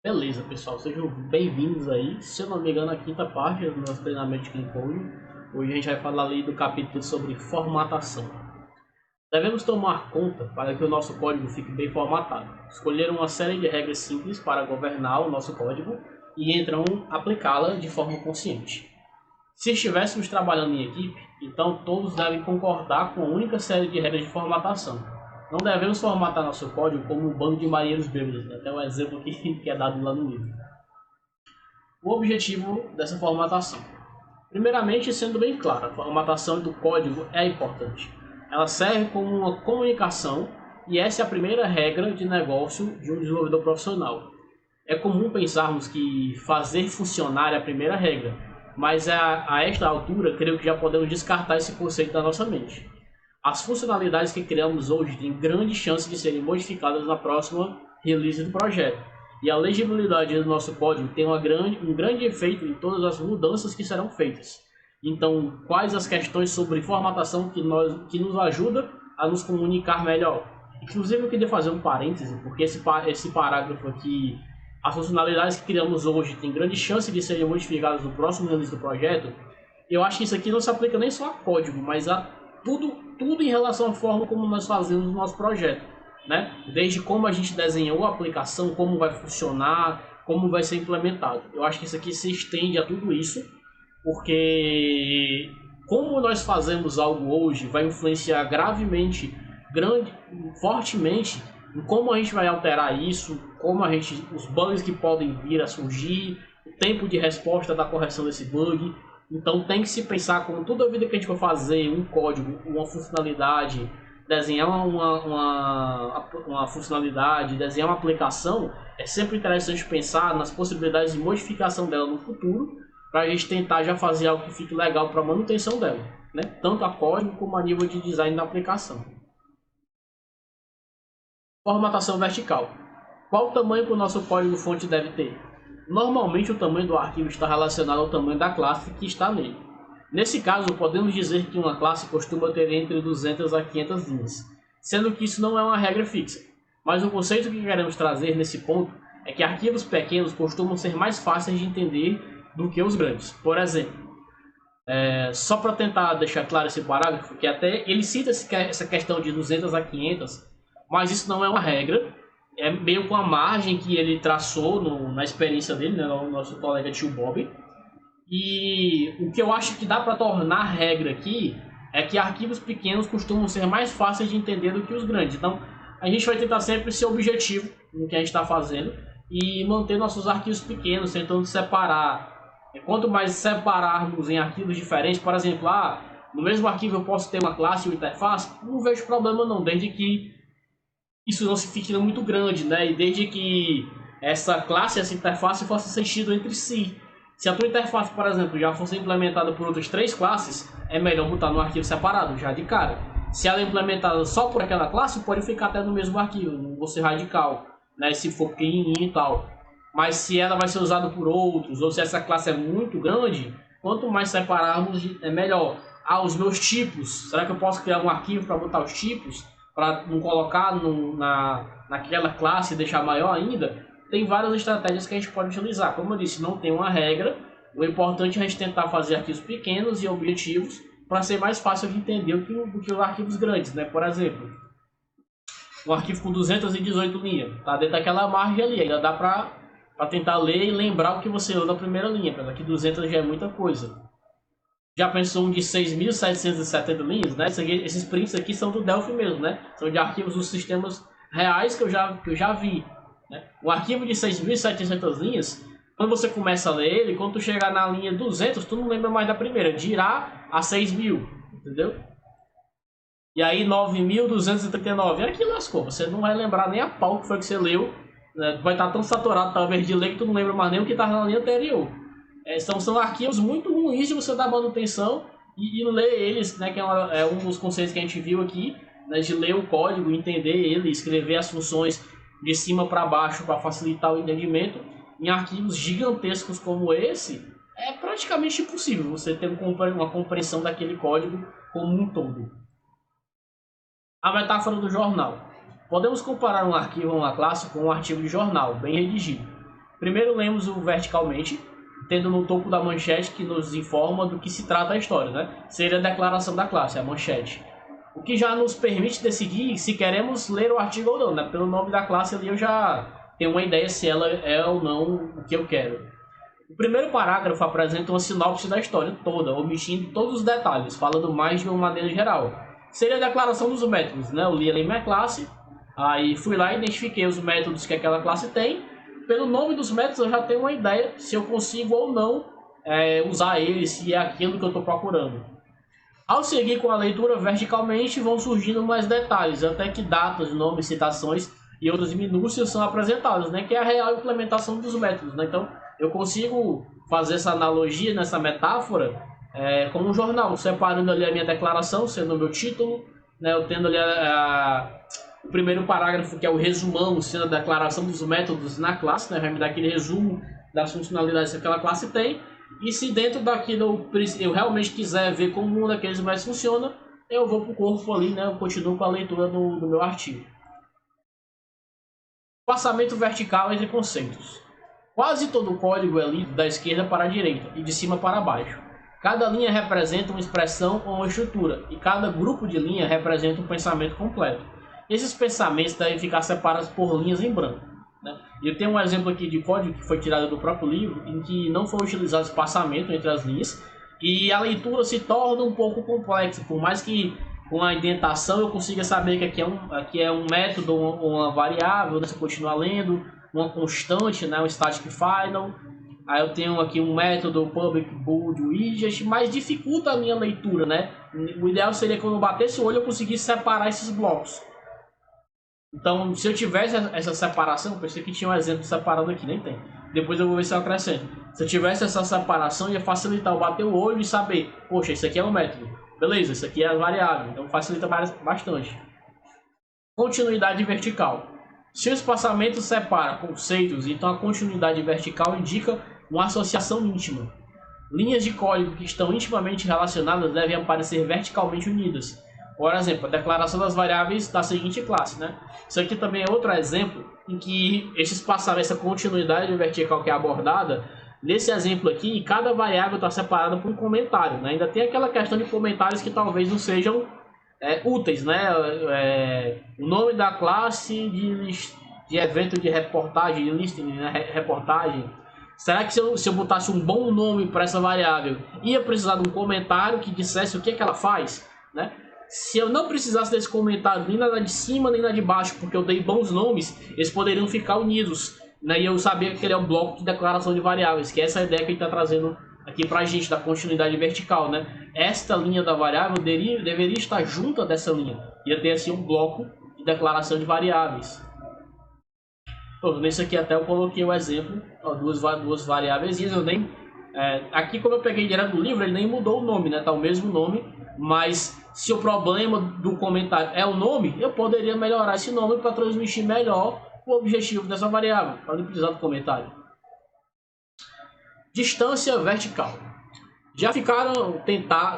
Beleza, pessoal, sejam bem-vindos aí. Se eu não me engano, a quinta parte do nosso treinamento de Clean Code. Hoje a gente vai falar ali do capítulo sobre formatação. Devemos tomar conta para que o nosso código fique bem formatado. Escolher uma série de regras simples para governar o nosso código e então aplicá-la de forma consciente. Se estivéssemos trabalhando em equipe, então todos devem concordar com a única série de regras de formatação. Não devemos formatar nosso código como um bando de marinheiros bêbados, né? Até um exemplo que é dado lá no livro. O objetivo dessa formatação. Primeiramente, sendo bem claro, a formatação do código é importante. Ela serve como uma comunicação e essa é a primeira regra de negócio de um desenvolvedor profissional. É comum pensarmos que fazer funcionar é a primeira regra, mas a esta altura creio que já podemos descartar esse conceito da nossa mente. As funcionalidades que criamos hoje têm grande chance de serem modificadas na próxima release do projeto. E a legibilidade do nosso código tem um grande efeito em todas as mudanças que serão feitas. Então, quais as questões sobre formatação que nos ajuda a nos comunicar melhor? Inclusive, eu queria fazer um parêntese, porque esse parágrafo aqui, as funcionalidades que criamos hoje têm grande chance de serem modificadas no próximo release do projeto. Eu acho que isso aqui não se aplica nem só a código, mas a tudo em relação à forma como nós fazemos o nosso projeto, né? Desde como a gente desenhou a aplicação, como vai funcionar, como vai ser implementado. Eu acho que isso aqui se estende a tudo isso, porque como nós fazemos algo hoje vai influenciar gravemente, fortemente em como a gente vai alterar isso, os bugs que podem vir a surgir, o tempo de resposta da correção desse bug. Então tem que se pensar como toda vida que a gente for fazer um código, uma funcionalidade, desenhar uma funcionalidade, desenhar uma aplicação, é sempre interessante pensar nas possibilidades de modificação dela no futuro, para a gente tentar já fazer algo que fique legal para a manutenção dela, né? Tanto a código como a nível de design da aplicação. Formatação vertical. Qual o tamanho que o nosso código-fonte deve ter? Normalmente o tamanho do arquivo está relacionado ao tamanho da classe que está nele. Nesse caso, podemos dizer que uma classe costuma ter entre 200 a 500 linhas, sendo que isso não é uma regra fixa. Mas o conceito que queremos trazer nesse ponto é que arquivos pequenos costumam ser mais fáceis de entender do que os grandes. Por exemplo, só para tentar deixar claro esse parágrafo, que até ele cita essa questão de 200 a 500, mas isso não é uma regra, é meio com a margem que ele traçou na experiência dele, né, o nosso colega tio Bob. E o que eu acho que dá para tornar regra aqui é que arquivos pequenos costumam ser mais fáceis de entender do que os grandes. Então, a gente vai tentar sempre ser objetivo no que a gente está fazendo e manter nossos arquivos pequenos, tentando separar. Quanto mais separarmos em arquivos diferentes, por exemplo, no mesmo arquivo eu posso ter uma classe e uma interface, não vejo problema não, desde que isso não se fique muito grande, né? E desde que essa classe e essa interface façam sentido entre si. Se a tua interface, por exemplo, já fosse implementada por outras 3 classes, é melhor botar no arquivo separado, já de cara. Se ela é implementada só por aquela classe, pode ficar até no mesmo arquivo, não vou ser radical, né? Se for pequenininho e tal. Mas se ela vai ser usada por outros, ou se essa classe é muito grande, quanto mais separarmos, é melhor. Os meus tipos, será que eu posso criar um arquivo para botar os tipos? Para não colocar naquela classe e deixar maior ainda? Tem várias estratégias que a gente pode utilizar. Como eu disse, não tem uma regra. O importante é a gente tentar fazer arquivos pequenos e objetivos para ser mais fácil de entender do que os arquivos grandes, né? Por exemplo, um arquivo com 218 linhas, tá dentro daquela margem ali, ainda dá para tentar ler e lembrar o que você leu na primeira linha, porque aqui 200 já é muita coisa. Já pensou um de 6.770 linhas, né? Esses prints aqui são do Delphi mesmo, né? São de arquivos dos sistemas reais que eu já vi. Né? Um arquivo de 6.700 linhas, quando você começa a ler ele, quando tu chegar na linha 200, tu não lembra mais da primeira, dirá a 6.000, entendeu? E aí 9.239, aqui lascou, você não vai lembrar nem a pau que foi que você leu, né? Vai estar tão saturado talvez de ler que tu não lembra mais nem o que estava na linha anterior. São arquivos muito ruins de você dar manutenção e ler eles, né, que é um dos conceitos que a gente viu aqui, né, de ler o código, entender ele, escrever as funções de cima para baixo para facilitar o entendimento. Em arquivos gigantescos como esse, é praticamente impossível você ter uma compreensão daquele código como um todo. A metáfora do jornal. Podemos comparar um arquivo ou uma classe com um artigo de jornal, bem redigido. Primeiro lemos o verticalmente, tendo no topo da manchete que nos informa do que se trata a história, né? Seria a declaração da classe, a manchete. O que já nos permite decidir se queremos ler o artigo ou não, né? Pelo nome da classe ali eu já tenho uma ideia se ela é ou não o que eu quero. O primeiro parágrafo apresenta uma sinopse da história toda, omitindo todos os detalhes, falando mais de uma maneira geral. Seria a declaração dos métodos, né? Eu li ali minha classe, aí fui lá e identifiquei os métodos que aquela classe tem. Pelo nome dos métodos eu já tenho uma ideia se eu consigo ou não usar eles, se é aquilo que eu estou procurando. Ao seguir com a leitura verticalmente, vão surgindo mais detalhes, até que datas, nomes, citações e outras minúcias são apresentadas, né? Que é a real implementação dos métodos, né? Então, eu consigo fazer essa analogia, nessa metáfora, como um jornal, separando ali a minha declaração, sendo o meu título, né? Eu tendo ali o primeiro parágrafo, que é o resumão, sendo a declaração dos métodos na classe, né? Vai me dar aquele resumo das funcionalidades que aquela classe tem. E se dentro daquilo eu realmente quiser ver como um daqueles mais funciona, eu vou para o corpo ali, né? Eu continuo com a leitura do meu artigo. Passamento vertical entre conceitos. Quase todo o código é lido da esquerda para a direita e de cima para baixo. Cada linha representa uma expressão ou uma estrutura, e cada grupo de linha representa um pensamento completo. Esses pensamentos devem ficar separados por linhas em branco, né? Eu tenho um exemplo aqui de código que foi tirado do próprio livro, em que não foi utilizado espaçamento entre as linhas, e a leitura se torna um pouco complexa, por mais que com a indentação eu consiga saber que aqui é um método ou uma variável, né? Se eu continuar lendo, uma constante, né? Um static final. Aí eu tenho aqui um método public bool widget, mas dificulta a minha leitura, né? O ideal seria que quando eu batesse o olho eu conseguisse separar esses blocos. Então, se eu tivesse essa separação, eu pensei que tinha um exemplo separado aqui, nem tem. Depois eu vou ver se eu acrescento. Se eu tivesse essa separação, ia facilitar eu bater o olho e saber, poxa, isso aqui é um método. Beleza, isso aqui é a variável, então facilita bastante. Continuidade vertical. Se o espaçamento separa conceitos, então a continuidade vertical indica uma associação íntima. Linhas de código que estão intimamente relacionadas devem aparecer verticalmente unidas. Por exemplo, a declaração das variáveis da seguinte classe, né? Isso aqui também é outro exemplo em que essa continuidade vertical que é abordada. Nesse exemplo aqui, cada variável está separada por um comentário, né? Ainda tem aquela questão de comentários que talvez não sejam úteis, né? O nome da classe de evento de reportagem, de listing, né? Reportagem. Será que se eu botasse um bom nome para essa variável, ia precisar de um comentário que dissesse o que ela faz, né? Se eu não precisasse desse comentário nem na de cima nem na de baixo, porque eu dei bons nomes, eles poderiam ficar unidos, né? E eu sabia que ele é um bloco de declaração de variáveis, que é essa ideia que a gente está trazendo aqui para a gente, da continuidade vertical, né? Esta linha da variável deveria estar junto dessa linha, ia ter assim um bloco de declaração de variáveis. Pronto, nesse aqui até eu coloquei o exemplo, ó, duas variáveis, eu nem... aqui como eu peguei direto do livro, ele nem mudou o nome, né? Tá o mesmo nome, mas se o problema do comentário é o nome, eu poderia melhorar esse nome para transmitir melhor o objetivo dessa variável, para não precisar do comentário. Distância vertical. Já ficaram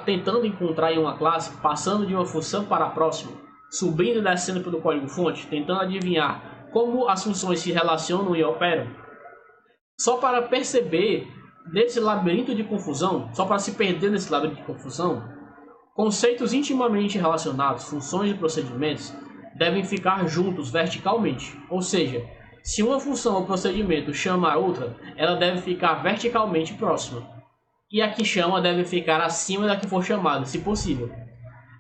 tentando encontrar em uma classe, passando de uma função para a próxima, subindo e descendo pelo código-fonte, tentando adivinhar como as funções se relacionam e operam? Só para perceber nesse labirinto de confusão, só para se perder nesse labirinto de confusão, conceitos intimamente relacionados, funções e procedimentos, devem ficar juntos verticalmente. Ou seja, se uma função ou procedimento chama a outra, ela deve ficar verticalmente próxima. E a que chama deve ficar acima da que for chamada, se possível.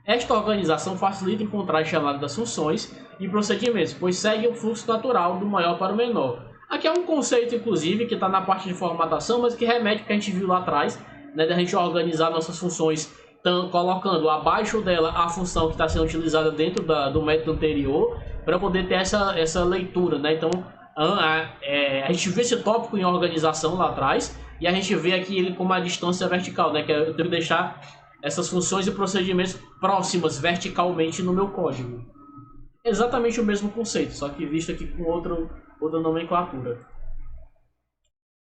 Esta organização facilita encontrar as chamadas das funções e procedimentos, pois segue o fluxo natural do maior para o menor. Aqui é um conceito, inclusive, que está na parte de formatação, mas que remete ao que a gente viu lá atrás, né, da gente organizar nossas funções, colocando abaixo dela a função que está sendo utilizada dentro do método anterior, para poder ter essa leitura, né? Então, a gente vê esse tópico em organização lá atrás, e a gente vê aqui ele como a distância vertical, né? Que eu tenho que deixar essas funções e procedimentos próximas verticalmente no meu código. Exatamente o mesmo conceito, só que visto aqui com outra nomenclatura.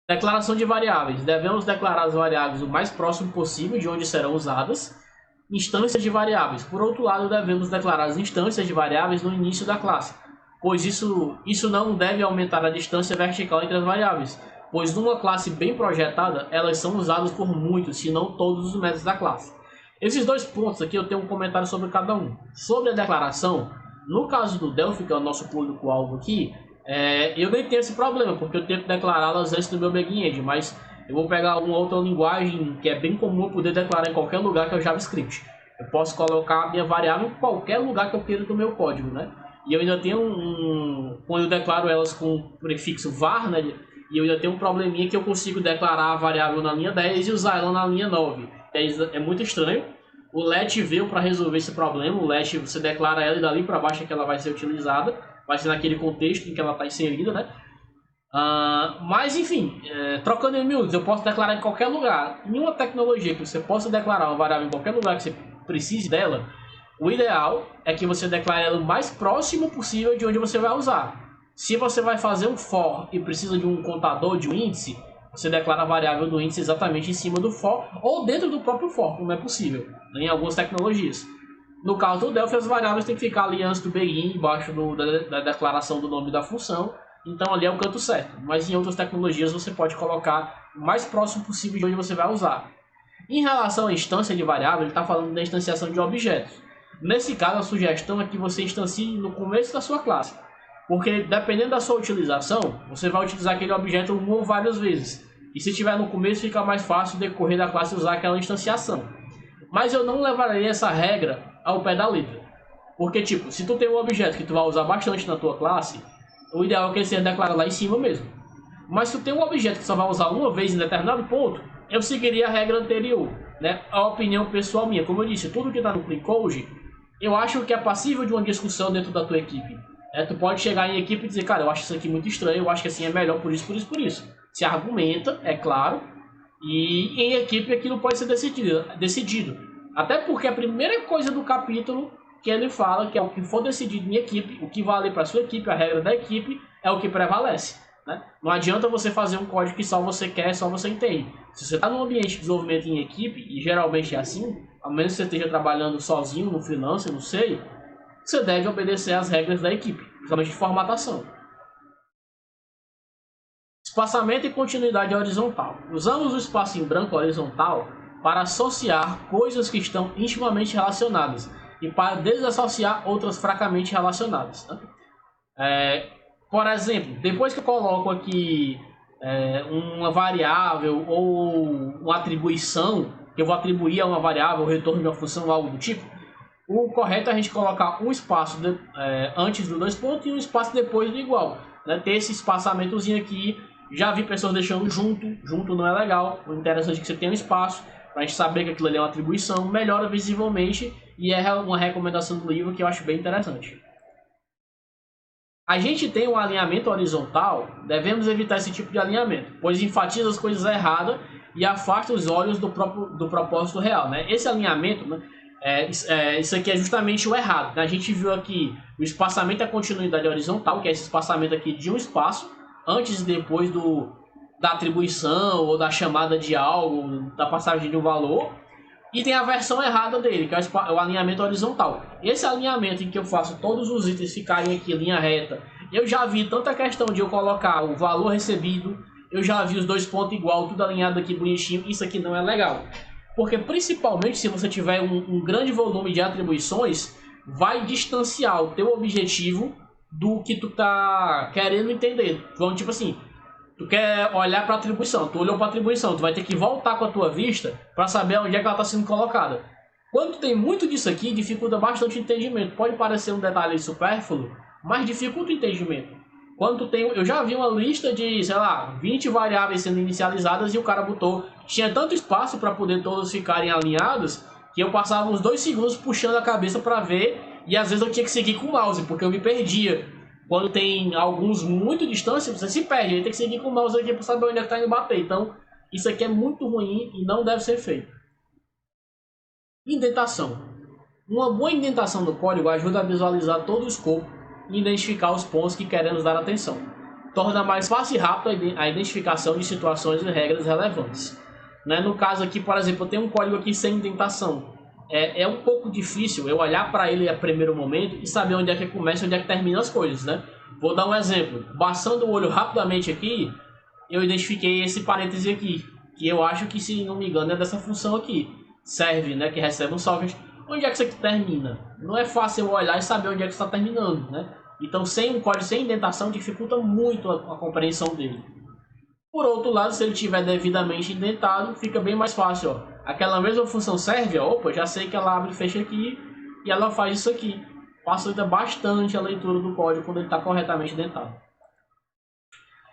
Declaração de variáveis. Devemos declarar as variáveis o mais próximo possível de onde serão usadas. Instâncias de variáveis. Por outro lado, devemos declarar as instâncias de variáveis no início da classe, pois isso não deve aumentar a distância vertical entre as variáveis, pois numa classe bem projetada, elas são usadas por muitos, se não todos os métodos da classe. Esses dois pontos aqui eu tenho um comentário sobre cada um. Sobre a declaração, no caso do Delphi, que é o nosso público-alvo aqui, eu nem tenho esse problema, porque eu tenho que declará-las antes do meu back-end, mas eu vou pegar uma outra linguagem que é bem comum eu poder declarar em qualquer lugar, que é o JavaScript. Eu posso colocar a minha variável em qualquer lugar que eu queira do meu código, né? E eu ainda tenho quando eu declaro elas com o prefixo var, né? E eu ainda tenho um probleminha que eu consigo declarar a variável na linha 10 e usar ela na linha 9. É muito estranho. O let veio para resolver esse problema. O let você declara ela e dali para baixo é que ela vai ser utilizada. Vai ser naquele contexto em que ela está inserida, né? Mas enfim, trocando em miúdos, eu posso declarar em qualquer lugar. Em uma tecnologia que você possa declarar uma variável em qualquer lugar que você precise dela, o ideal é que você declare ela o mais próximo possível de onde você vai usar. Se você vai fazer um for e precisa de um contador, de um índice, você declara a variável do índice exatamente em cima do for ou dentro do próprio for, como é possível em algumas tecnologias. No caso do Delphi, as variáveis têm que ficar ali antes do begin, embaixo da declaração do nome da função. Então ali é o canto certo. Mas em outras tecnologias você pode colocar o mais próximo possível de onde você vai usar. Em relação à instância de variável, ele está falando da instanciação de objetos. Nesse caso, a sugestão é que você instancie no começo da sua classe. Porque dependendo da sua utilização, você vai utilizar aquele objeto uma ou várias vezes. E se estiver no começo, fica mais fácil no decorrer da classe usar aquela instanciação. Mas eu não levaria essa regra ao pé da letra. Porque, tipo, se tu tem um objeto que tu vai usar bastante na tua classe, o ideal é que ele seja declarado lá em cima mesmo. Mas se tu tem um objeto que só vai usar uma vez em determinado ponto, eu seguiria a regra anterior, né? A opinião pessoal minha. Como eu disse, tudo que está no Clean Code, eu acho que é passível de uma discussão dentro da tua equipe. Tu pode chegar em equipe e dizer, cara, eu acho isso aqui muito estranho, eu acho que assim é melhor por isso, por isso, por isso. Se argumenta, é claro, e em equipe aquilo pode ser decidido. Até porque a primeira coisa do capítulo que ele fala, que é o que for decidido em equipe, o que vale para a sua equipe, a regra da equipe, é o que prevalece. Né? Não adianta você fazer um código que só você quer, só você entende. Se você está num ambiente de desenvolvimento em equipe, e geralmente é assim, a menos que você esteja trabalhando sozinho no freelancer, não sei, você deve obedecer às regras da equipe, principalmente de formatação. Espaçamento e continuidade horizontal. Usamos o espaço em branco horizontal para associar coisas que estão intimamente relacionadas e para desassociar outras fracamente relacionadas. Né? Por exemplo, depois que eu coloco aqui uma variável ou uma atribuição, que eu vou atribuir a uma variável o retorno de uma função ou algo do tipo, o correto é a gente colocar um espaço antes do dois pontos e um espaço depois do igual. Né? Ter esse espaçamentozinho aqui, já vi pessoas deixando junto não é legal. O interessante é que você tenha um espaço, para a gente saber que aquilo ali é uma atribuição, melhora visivelmente e é uma recomendação do livro que eu acho bem interessante. A gente tem um alinhamento horizontal, devemos evitar esse tipo de alinhamento, pois enfatiza as coisas erradas e afasta os olhos do propósito real. Né? Esse alinhamento, né, isso aqui é justamente o errado. Né? A gente viu aqui o espaçamento e a continuidade horizontal, que é esse espaçamento aqui de um espaço, antes e depois da atribuição ou da chamada de algo, da passagem de um valor. E tem a versão errada dele, que é o alinhamento horizontal. Esse alinhamento em que eu faço todos os itens ficarem aqui em linha reta, eu já vi tanta questão de eu colocar o valor recebido, eu já vi os dois pontos igual, tudo alinhado aqui bonitinho, isso aqui não é legal. Porque principalmente se você tiver um grande volume de atribuições, vai distanciar o teu objetivo do que tu tá querendo entender. Então, tipo assim, tu quer olhar para a atribuição, tu olhou para a atribuição, tu vai ter que voltar com a tua vista para saber onde é que ela está sendo colocada. Quando tem muito disso aqui, dificulta bastante o entendimento. Pode parecer um detalhe supérfluo, mas dificulta o entendimento. Quando tu tem, eu já vi uma lista de, sei lá, 20 variáveis sendo inicializadas e o cara botou, tinha tanto espaço para poder todos ficarem alinhados, que eu passava uns 2 segundos puxando a cabeça para ver, e às vezes eu tinha que seguir com o mouse, porque eu me perdia. Quando tem alguns muito distantes, você se perde. Ele tem que seguir com o mouse aqui para saber onde é que está indo bater. Então, isso aqui é muito ruim e não deve ser feito. Indentação. Uma boa indentação no código ajuda a visualizar todo o escopo e identificar os pontos que queremos dar atenção. Torna mais fácil e rápido a identificação de situações e regras relevantes. Né? No caso aqui, por exemplo, eu tenho um código aqui sem indentação. é um pouco difícil eu olhar para ele a primeiro momento e saber onde é que começa e onde é que termina as coisas, né? Vou dar um exemplo. Passando o olho rapidamente aqui, eu identifiquei esse parêntese aqui, que eu acho que, se não me engano, é dessa função aqui. Serve, né? Que recebe um socket. Onde é que isso aqui termina? Não é fácil eu olhar e saber onde é que está terminando, né? Então, sem um código, sem indentação, dificulta muito a compreensão dele. Por outro lado, se ele tiver devidamente indentado, fica bem mais fácil, ó. Aquela mesma função serve, ó, opa, já sei que ela abre e fecha aqui e ela faz isso aqui. Facilita bastante a leitura do código quando ele está corretamente indentado.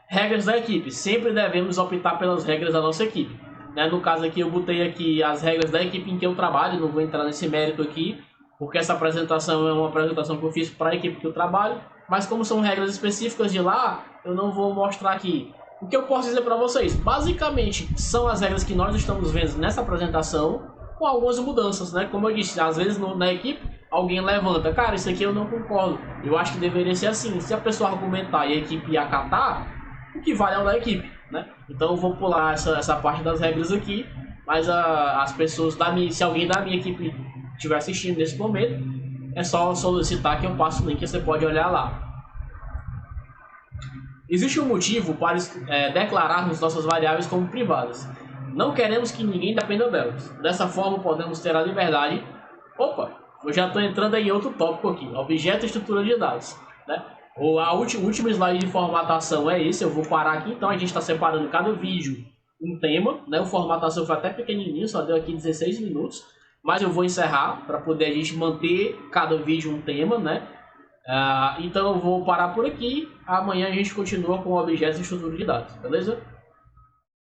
Regras da equipe. Sempre devemos optar pelas regras da nossa equipe. Né? No caso aqui, eu botei aqui as regras da equipe em que eu trabalho, não vou entrar nesse mérito aqui, porque essa apresentação é uma apresentação que eu fiz para a equipe que eu trabalho, mas como são regras específicas de lá, eu não vou mostrar aqui. O que eu posso dizer para vocês? Basicamente, são as regras que nós estamos vendo nessa apresentação, com algumas mudanças, né? Como eu disse, às vezes na equipe, alguém levanta, cara, isso aqui eu não concordo, eu acho que deveria ser assim. Se a pessoa argumentar e a equipe acatar, o que vale é o da equipe, né? Então eu vou pular essa parte das regras aqui, mas as pessoas se alguém da minha equipe estiver assistindo nesse momento, é só solicitar que eu passe o link e você pode olhar lá. Existe um motivo para declararmos nossas variáveis como privadas. Não queremos que ninguém dependa delas. Dessa forma, podemos ter a liberdade... Opa, eu já estou entrando em outro tópico aqui. Objeto e estrutura de dados. Né? O último slide de formatação é esse. Eu vou parar aqui. Então, a gente está separando cada vídeo um tema. Né? O formatação foi até pequenininho, só deu aqui 16 minutos. Mas eu vou encerrar para poder a gente manter cada vídeo um tema, né? Então eu vou parar por aqui. Amanhã a gente continua com objetos e estrutura de dados, beleza?